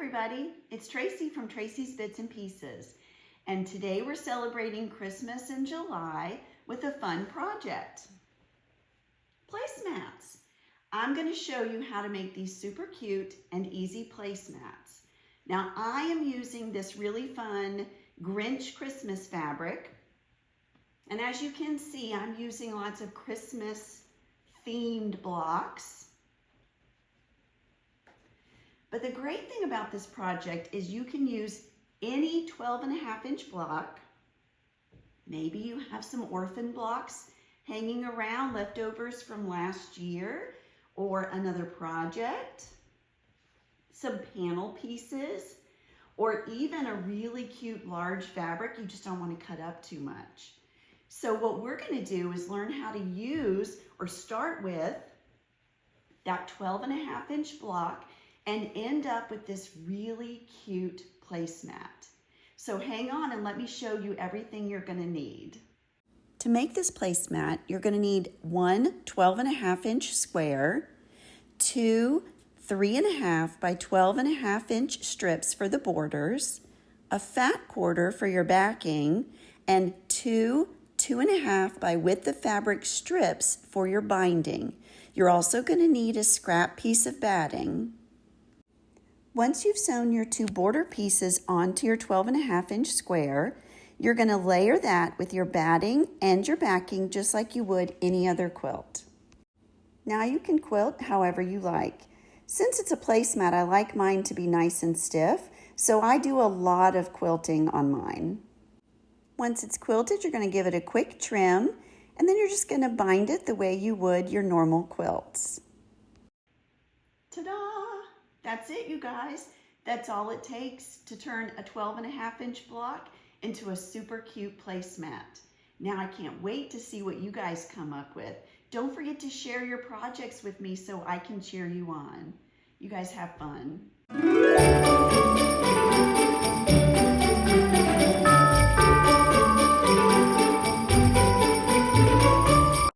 everybody, it's Tracy from Tracy's Bits and Pieces, and today we're celebrating Christmas in July with a fun project. Placemats. I'm going to show you how to make these super cute and easy placemats. Now I am using this really fun Grinch Christmas fabric, and as you can see I'm using lots of Christmas themed blocks. But the great thing about this project is you can use any 12.5-inch block. Maybe you have some orphan blocks hanging around, leftovers from last year or another project, some panel pieces, or even a really cute large fabric you just don't want to cut up too much. So what we're going to do is learn how to use or start with that 12.5-inch block and end up with this really cute placemat. So hang on and let me show you everything you're going to need. To make this placemat, you're going to need one 12.5-inch square, two 3.5 by 12.5-inch strips for the borders, a fat quarter for your backing, and two 2.5 by width of fabric strips for your binding. You're also going to need a scrap piece of batting. Once you've sewn your two border pieces onto your 12.5-inch square, you're going to layer that with your batting and your backing just like you would any other quilt. Now you can quilt however you like. Since it's a placemat, I like mine to be nice and stiff, so I do a lot of quilting on mine. Once it's quilted, you're going to give it a quick trim, and then you're just going to bind it the way you would your normal quilts. Ta-da! That's it, you guys. That's all it takes to turn a 12.5-inch block into a super cute placemat. Now I can't wait to see what you guys come up with. Don't forget to share your projects with me so I can cheer you on. You guys have fun.